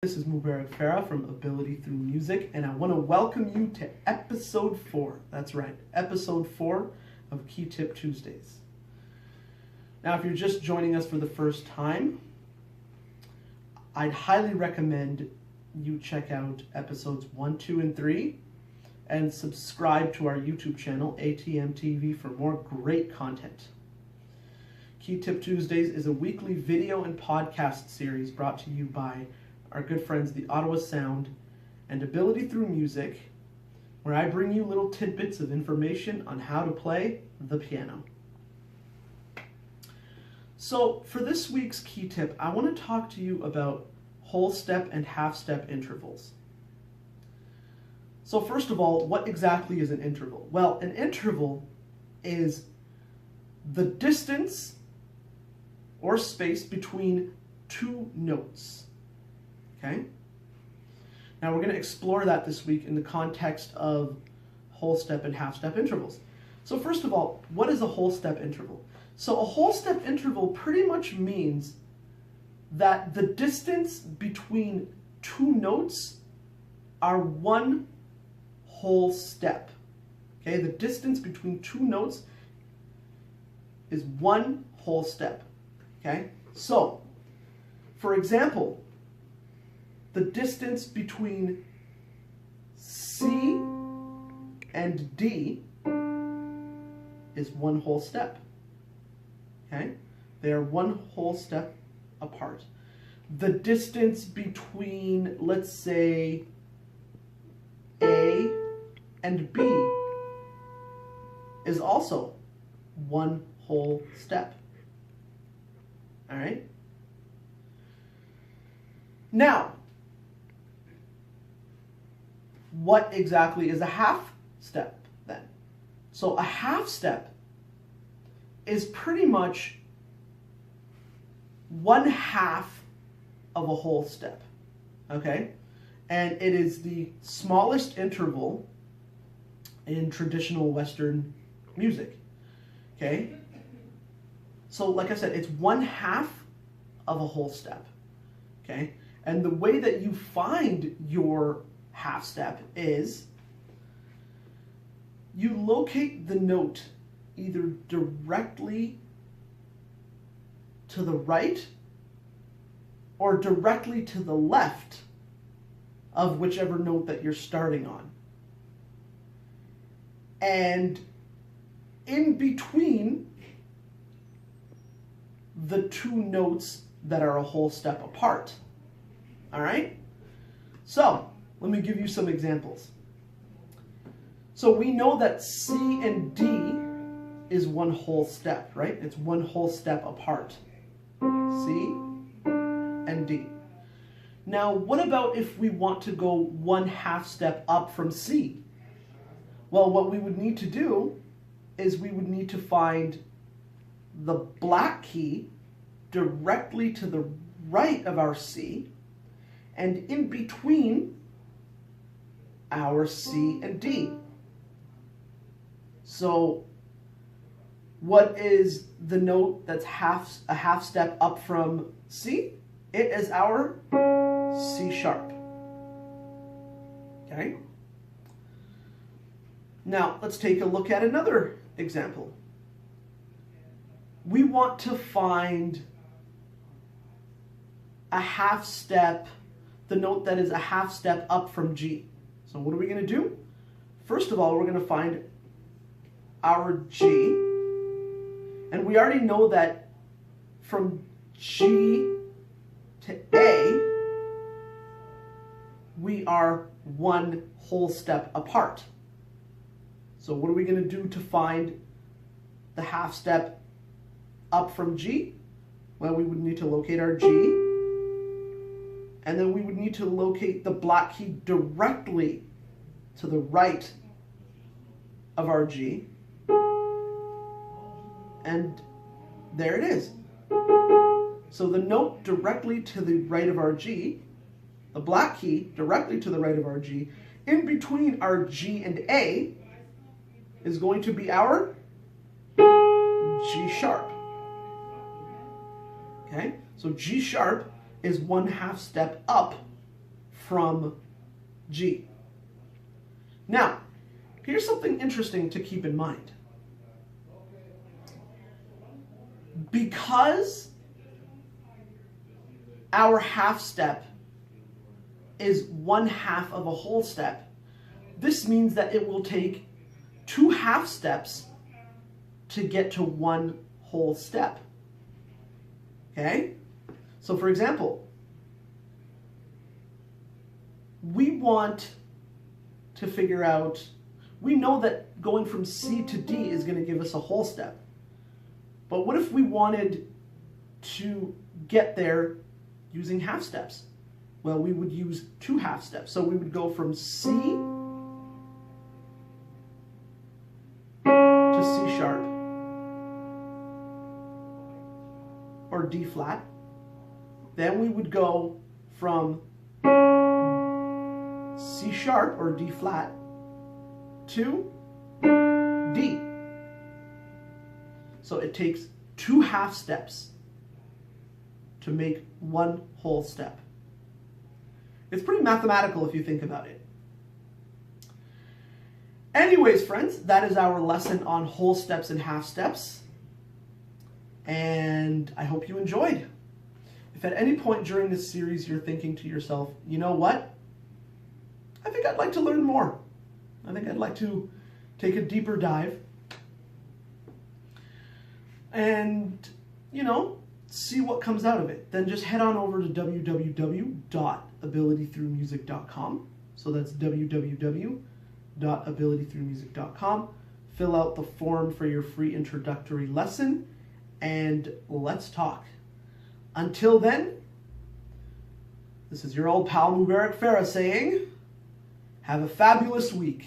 This is Mubarak Farah from Ability Through Music, and I want to welcome you to episode 4. That's right, episode 4 of Key Tip Tuesdays. Now, if you're just joining us for the first time, I'd highly recommend you check out episodes 1, 2, and 3, and subscribe to our YouTube channel, ATM TV, for more great content. Key Tip Tuesdays is a weekly video and podcast series brought to you by our good friends, the Ottawa Sound and Ability Through Music, where I bring you little tidbits of information on how to play the piano. So for this week's key tip, I want to talk to you about whole step and half step intervals. So first of all, what exactly is an interval? Well, an interval is the distance or space between two notes. Okay? Now we're going to explore that this week in the context of whole step and half step intervals. So first of all, what is a whole step interval? So a whole step interval pretty much means that the distance between two notes are one whole step. Okay? The distance between two notes is one whole step. Okay? So, for example, the distance between C and D is one whole step. Okay? They are one whole step apart. The distance between, let's say, A and B is also one whole step. All right? Now, what exactly is a half step then? So a half step is pretty much one half of a whole step, okay? And it is the smallest interval in traditional Western music, okay? So like I said, it's one half of a whole step, okay? And the way that you find your half step is you locate the note either directly to the right or directly to the left of whichever note that you're starting on. And in between the two notes that are a whole step apart. All right? So, let me give you some examples. So we know that C and D is one whole step, right? It's one whole step apart. C and D. Now, what about if we want to go one half step up from C? Well, what we would need to do is we would need to find the black key directly to the right of our C and in between our C and D. So what is the note that's a half step up from C? It is our C sharp. Okay? Now, let's take a look at another example. We want to find a half step, the note that is a half step up from G. So what are we going to do? First of all, we're going to find our G. And we already know that from G to A, we are one whole step apart. So what are we going to do to find the half step up from G? Well, we would need to locate our G, and then we would need to locate the black key directly to the right of our G, and there it is. So the note directly to the right of our G, the black key directly to the right of our G, in between our G and A is going to be our G sharp. Okay, so G sharp is one half step up from G. Now, here's something interesting to keep in mind. Because our half step is 1/2 of a whole step, this means that it will take 2 half steps to get to 1 whole step. Okay? So for example, we want to figure out, we know that going from C to D is going to give us a whole step. But what if we wanted to get there using half steps? Well, we would use 2 half steps. So we would go from C to C sharp or D flat. Then we would go from C sharp or D flat to D. So it takes 2 half steps to make 1 whole step. It's pretty mathematical if you think about it. Anyways, friends, that is our lesson on whole steps and half steps. And I hope you enjoyed. If at any point during this series you're thinking to yourself, you know what? I think I'd like to learn more. I think I'd like to take a deeper dive and, see what comes out of it. Then just head on over to www.abilitythroughmusic.com. So that's www.abilitythroughmusic.com. Fill out the form for your free introductory lesson, and let's talk. Until then, this is your old pal Mubarak Farah saying, have a fabulous week.